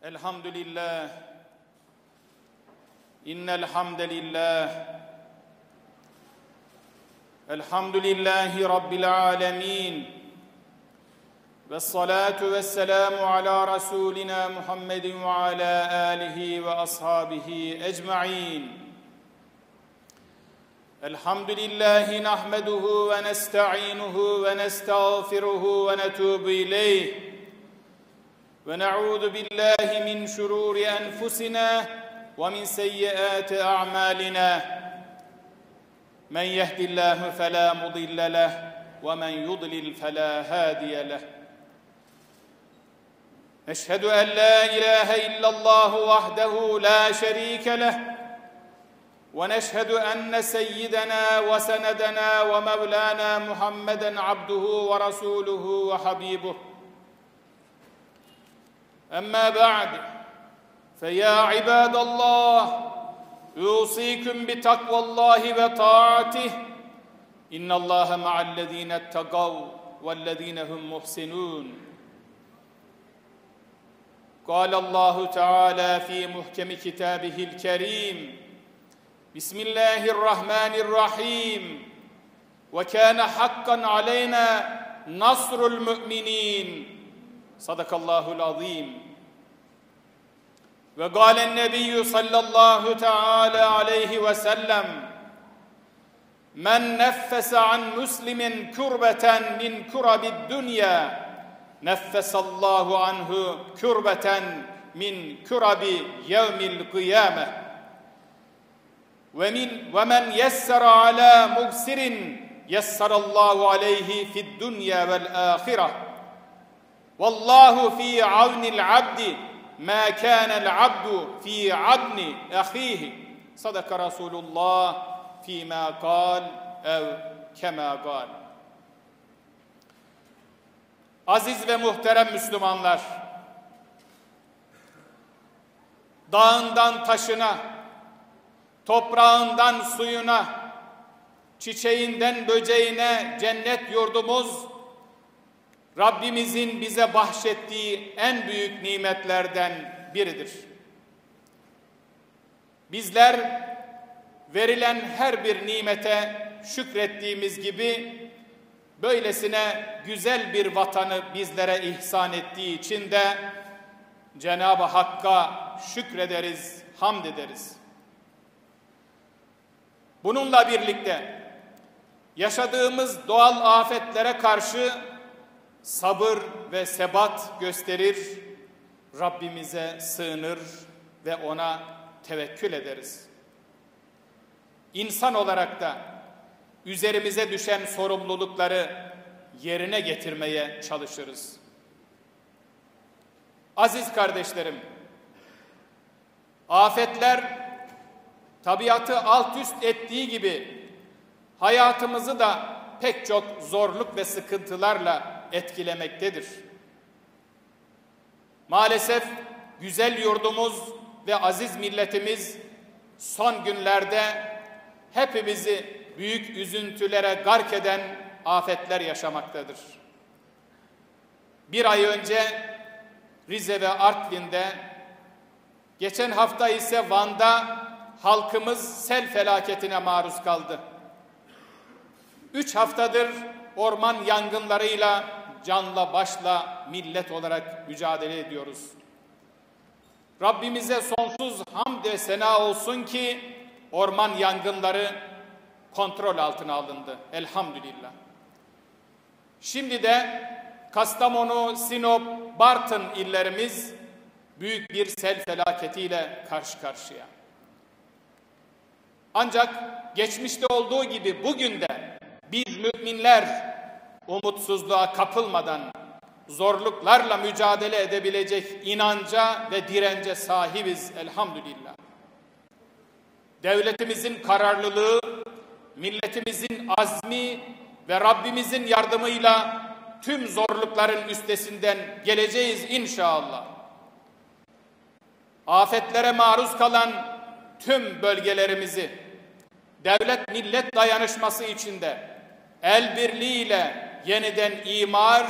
Elhamdülillah. İnnel hamdelillah. Elhamdülillahi Rabbil alemin. Vessalatu vesselamu ala Resulina Muhammedin ve ala alihi ve ashabihi ecma'in. Elhamdülillahi nahmeduhu ve nesta'inuhu ve nestağfiruhu ve netubu ileyh. Ve na'udhu billahi min şururi enfusina ve min seyyiati a'malina. Men yehdillahu fela mudille leh ve men yudlil fela hadiye leh. Eşhedü en la ilahe illallah vahdehu la şerike leh. Ve neşhedü enne seyyidena ve senedena ve mevlana Muhammeden abduhu ve rasuluhu ve habibuhu. Amma ba'd. Feya ibadallah. Yusikum bi takvallahi ve taatih. İnnallâhe ma'allezîne ettekav vellezîne hum muhsinûn. Kâlallâhu Teâlâ fî muhkemi kitâbihil kerîm. Bismillahirrahmanirrahim. Ve kâne hakkan aleyna nasrul mü'minîn. Sadakallâhul azîm. Ve gâlen nebiyyü sallallahu teâlâ aleyhi ve sellem. Men neffese an muslimin kurbeten min kurabid dünya. Neffesallahu anhu kurbeten min kurabi yevmil kıyâmeh. Ve men yessera ala muksirin yesserallahu aleyhi fid dünya vel âhireh. Vallahu fi avnil abdi ma kânel abdu fi adni ahihi. Sadaka Resulullah fîmâ kâl ev kemâ kâl. Aziz ve muhterem Müslümanlar, dağından taşına, toprağından suyuna, çiçeğinden böceğine cennet yurdumuz, Rabbimizin bize bahşettiği en büyük nimetlerden biridir. Bizler verilen her bir nimete şükrettiğimiz gibi böylesine güzel bir vatanı bizlere ihsan ettiği için de Cenab-ı Hakk'a şükrederiz, hamd ederiz. Bununla birlikte yaşadığımız doğal afetlere karşı sabır ve sebat gösterir, Rabbimize sığınır ve ona tevekkül ederiz. İnsan olarak da üzerimize düşen sorumlulukları yerine getirmeye çalışırız. Aziz kardeşlerim, afetler tabiatı alt üst ettiği gibi hayatımızı da pek çok zorluk ve sıkıntılarla etkilemektedir. Maalesef güzel yurdumuz ve aziz milletimiz son günlerde hepimizi büyük üzüntülere gark eden afetler yaşamaktadır. Bir ay önce Rize ve Artvin'de, geçen hafta ise Van'da halkımız sel felaketine maruz kaldı. 3 haftadır orman yangınlarıyla canla başla millet olarak mücadele ediyoruz. Rabbimize sonsuz hamd ve sena olsun ki orman yangınları kontrol altına alındı. Elhamdülillah. Şimdi de Kastamonu, Sinop, Bartın illerimiz büyük bir sel felaketiyle karşı karşıya. Ancak geçmişte olduğu gibi bugün de biz müminler umutsuzluğa kapılmadan zorluklarla mücadele edebilecek inanca ve dirence sahibiz elhamdülillah. Devletimizin kararlılığı, milletimizin azmi ve Rabbimizin yardımıyla tüm zorlukların üstesinden geleceğiz inşallah. Afetlere maruz kalan tüm bölgelerimizi devlet millet dayanışması içinde el birliğiyle yeniden imar,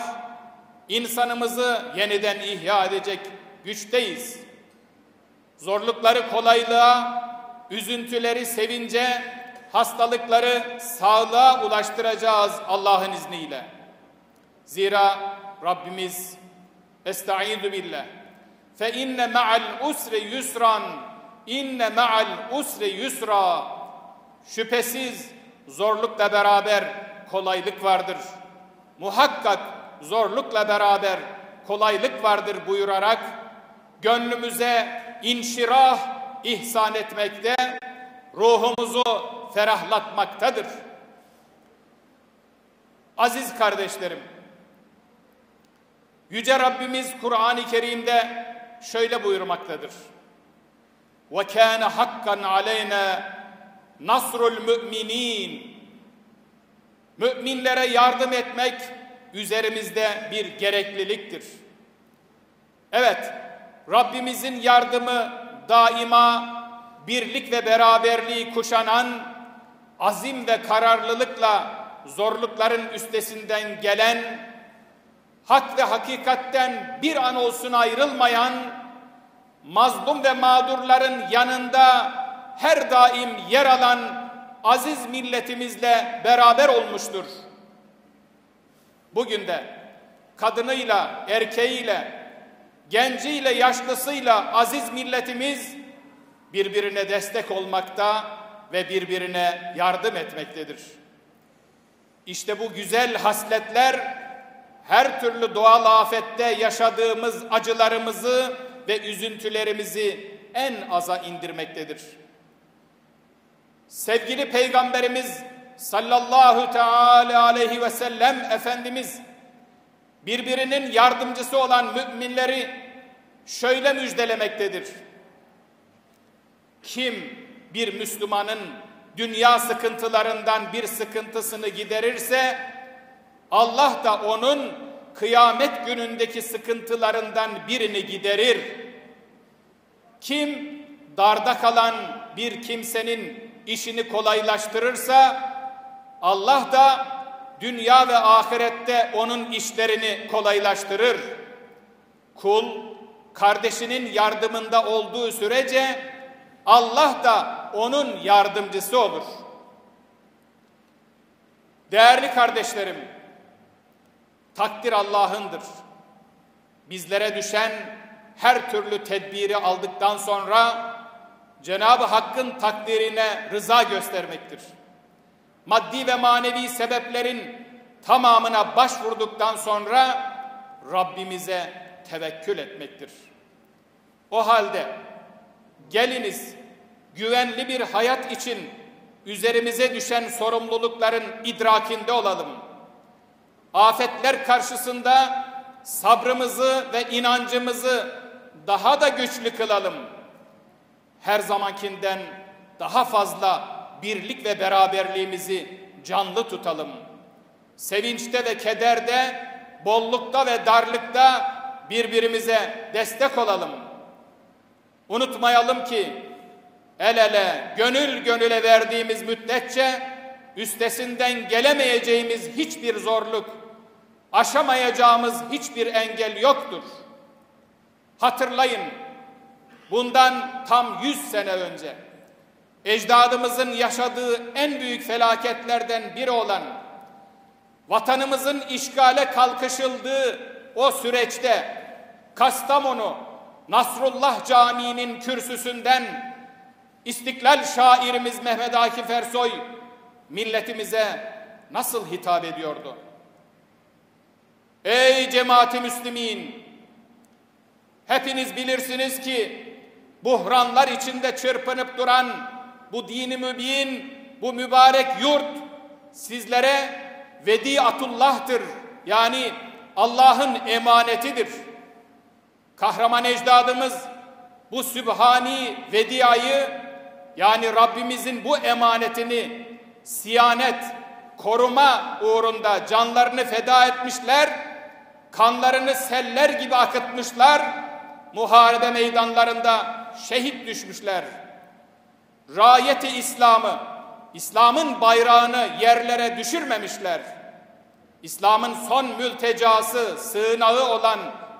insanımızı yeniden ihya edecek güçteyiz. Zorlukları kolaylığa, üzüntüleri sevince, hastalıkları sağlığa ulaştıracağız Allah'ın izniyle. Zira Rabbimiz Estaizu billah fe inne ma'al usri yusran inne ma'al usri yusra, şüphesiz zorlukla beraber kolaylık vardır. Muhakkak zorlukla beraber kolaylık vardır buyurarak gönlümüze inşirah ihsan etmekte, ruhumuzu ferahlatmaktadır. Aziz kardeşlerim, Yüce Rabbimiz Kur'an-ı Kerim'de şöyle buyurmaktadır. وَكَانَ حَقًّا عَلَيْنَا نَصْرُ الْمُؤْمِنِينَ. Müminlere yardım etmek üzerimizde bir gerekliliktir. Evet, Rabbimizin yardımı daima birlik ve beraberliği kuşanan, azim ve kararlılıkla zorlukların üstesinden gelen, hak ve hakikatten bir an olsun ayrılmayan, mazlum ve mağdurların yanında her daim yer alan aziz milletimizle beraber olmuştur. Bugün de kadınıyla, erkeğiyle, genciyle, yaşlısıyla aziz milletimiz birbirine destek olmakta ve birbirine yardım etmektedir. İşte bu güzel hasletler her türlü doğal afette yaşadığımız acılarımızı ve üzüntülerimizi en aza indirmektedir. Sevgili Peygamberimiz sallallahu teala aleyhi ve sellem Efendimiz birbirinin yardımcısı olan müminleri şöyle müjdelemektedir. Kim bir Müslümanın dünya sıkıntılarından bir sıkıntısını giderirse, Allah da onun kıyamet günündeki sıkıntılarından birini giderir. Kim darda kalan bir kimsenin işini kolaylaştırırsa, Allah da dünya ve ahirette onun işlerini kolaylaştırır. Kul, kardeşinin yardımında olduğu sürece Allah da onun yardımcısı olur. Değerli kardeşlerim, takdir Allah'ındır. Bizlere düşen her türlü tedbiri aldıktan sonra Cenab-ı Hakk'ın takdirine rıza göstermektir. Maddi ve manevi sebeplerin tamamına başvurduktan sonra Rabbimize tevekkül etmektir. O halde geliniz güvenli bir hayat için üzerimize düşen sorumlulukların idrakinde olalım. Afetler karşısında sabrımızı ve inancımızı daha da güçlü kılalım. Her zamankinden daha fazla birlik ve beraberliğimizi canlı tutalım. Sevinçte ve kederde, bollukta ve darlıkta birbirimize destek olalım. Unutmayalım ki el ele, gönül gönüle verdiğimiz müddetçe üstesinden gelemeyeceğimiz hiçbir zorluk, aşamayacağımız hiçbir engel yoktur. Hatırlayın, bundan tam 100 sene önce ecdadımızın yaşadığı en büyük felaketlerden biri olan vatanımızın işgale kalkışıldığı o süreçte Kastamonu Nasrullah Camii'nin kürsüsünden İstiklal şairimiz Mehmet Akif Ersoy milletimize nasıl hitap ediyordu? Ey cemaat-i Müslümin! Hepiniz bilirsiniz ki buhranlar içinde çırpınıp duran bu dini mübin, bu mübarek yurt sizlere vediatullah'tır. Yani Allah'ın emanetidir. Kahraman ecdadımız bu sübhani vediayı, yani Rabbimizin bu emanetini siyanet, koruma uğrunda canlarını feda etmişler, kanlarını seller gibi akıtmışlar, muharebe meydanlarında şehit düşmüşler. Rayet-i İslam'ı, İslam'ın bayrağını yerlere düşürmemişler. İslam'ın son mültecası, sığınağı olan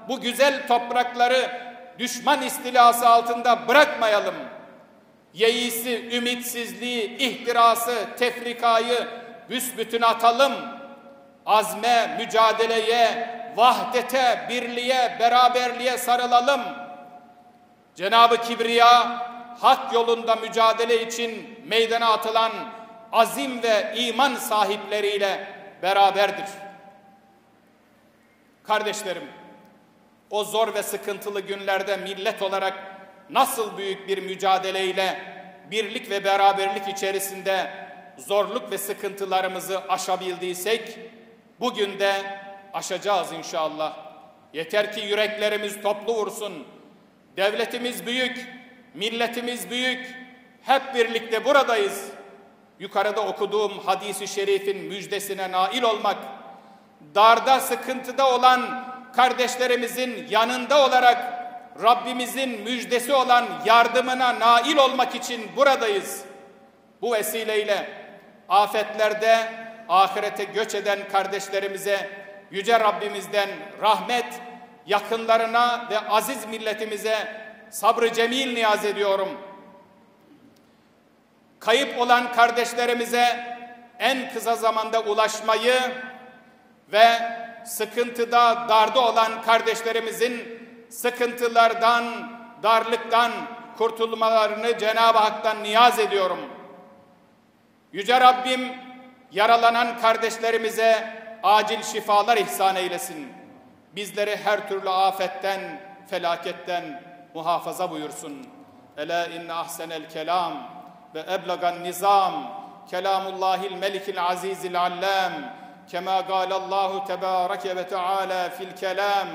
bu güzel toprakları düşman istilası altında bırakmayalım. Yeisi, ümitsizliği, ihtirası, tefrikayı büsbütün atalım. Azme, mücadeleye, vahdete, birliğe, beraberliğe sarılalım. Cenab-ı Kibriya, hak yolunda mücadele için meydana atılan azim ve iman sahipleriyle beraberdir. Kardeşlerim, o zor ve sıkıntılı günlerde millet olarak nasıl büyük bir mücadeleyle, birlik ve beraberlik içerisinde zorluk ve sıkıntılarımızı aşabildiysek, bugün de aşacağız inşallah. Yeter ki yüreklerimiz toplu vursun. Devletimiz büyük, milletimiz büyük. Hep birlikte buradayız. Yukarıda okuduğum hadis-i şerifin müjdesine nail olmak, darda, sıkıntıda olan kardeşlerimizin yanında olarak Rabbimizin müjdesi olan yardımına nail olmak için buradayız. Bu vesileyle afetlerde ahirete göç eden kardeşlerimize Yüce Rabbimizden rahmet, yakınlarına ve aziz milletimize sabrı cemil niyaz ediyorum. Kayıp olan kardeşlerimize en kısa zamanda ulaşmayı ve sıkıntıda, darda olan kardeşlerimizin sıkıntılardan, darlıktan kurtulmalarını Cenab-ı Hak'tan niyaz ediyorum. Yüce Rabbim yaralanan kardeşlerimize acil şifalar ihsan eylesin. Bizleri her türlü afetten, felaketten muhafaza buyursun. Ela inne ahsenel kelam ve eblagan nizam kelamullahil melikil azizil allam kema galallahu tebareke ve teala fil kelam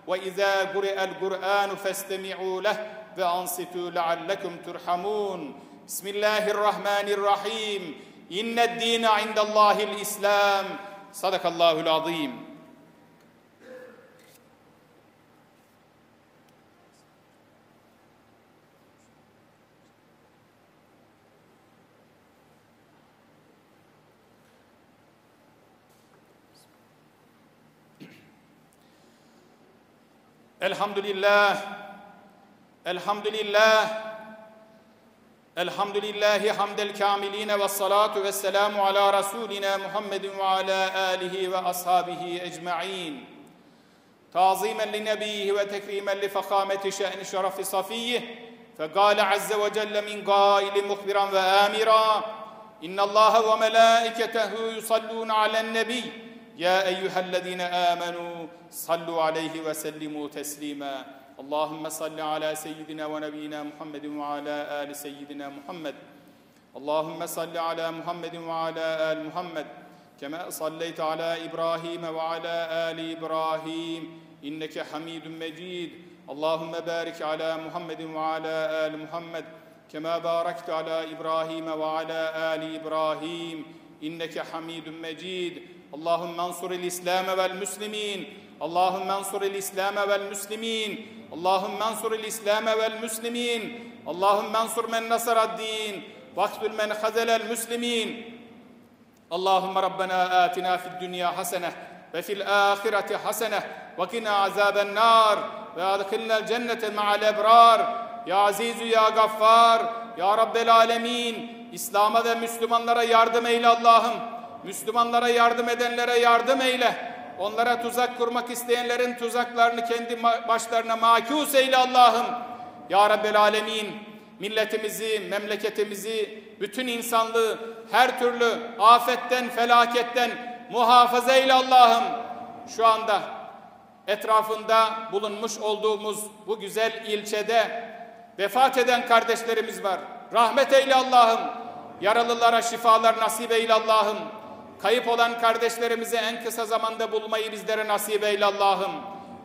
ve izâ gure'el Kur'anu festemi'û leh ve ansitû leallekum turhamun. Bismillahirrahmanirrahim. İnned dîne indallâhil islam. Sadakallahul azîm. Elhamdülillah, elhamdülillah, elhamdülillahi hamdel kamiline ve salatu ve selamu ala Resulina Muhammedin ve ala alihi ve ashabihi ecma'in. Tazimen li nebiyhi ve tekrimen li fekameti şe'ni şerefi safiyyih. Fekâle azze ve celle min gâili muhbiran ve âmira. İnnallâhe ve melâiketehu yusallûne alen nebiy. Ya eyyühellezîne âmenû sallu aleyhi ve sellimû teslîmâ. Allahümme salli ala seyyidina ve nebiyyina Muhammedin ve ala ali seyyidina Muhammed. Allahümme salli ala Muhammedin ve ala ali Muhammed. Kema salleyte ala İbrahim ve ala ali İbrahim. İnneke hamidun mecid. Allahümme barik ala Muhammedin ve ala ali Muhammed. Kema barakte ala İbrahim ve ala ali İbrahim. İnneke hamidun mecid. Allahümme ansuril İslam vel Müslimin. Allahümme ansuril İslam vel Müslimin. Allahümme ansuril İslam vel Müslimin. Allahümme ansur men nasaraddin. Vaktul men hazelel Müslimin. Allahümme Rabbena atina fid dünya hasene ve fil ahireti hasene ve kina azaben nar ve adkhilnel cennete ma'al ebrar. Ya Azizu ya Gaffar ya Rabbel alemin. İslam'a ve Müslümanlara yardım eyle Allah'ım. Müslümanlara yardım edenlere yardım eyle. Onlara tuzak kurmak isteyenlerin tuzaklarını kendi başlarına makûs eyle Allah'ım. Ya Rabbel alemin. Milletimizi, memleketimizi, bütün insanlığı her türlü afetten, felaketten muhafaza eyle Allah'ım. Şu anda etrafında bulunmuş olduğumuz bu güzel ilçede vefat eden kardeşlerimiz var. Rahmet eyle Allah'ım. Yaralılara şifalar nasip eyle Allah'ım. Kayıp olan kardeşlerimizi en kısa zamanda bulmayı bizlere nasip eyle Allah'ım.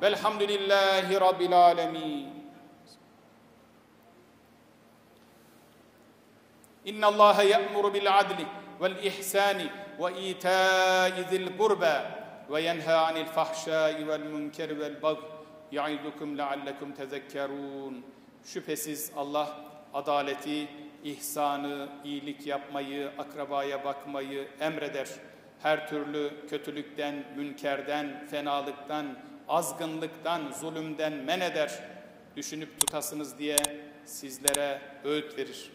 Velhamdülillahi Rabbil alemin. İnna Allaha ya'muru bil adli vel ihsani ve ita'i zil kurba ve yenha anil fahşai vel munkeri vel bagh ya'idukum leallekum tezekkerun. Şüphesiz Allah adaleti, ihsanı, iyilik yapmayı, akrabaya bakmayı emreder. Her türlü kötülükten, münkerden, fenalıktan, azgınlıktan, zulümden men eder. düşünüp tutasınız diye sizlere öğüt verir.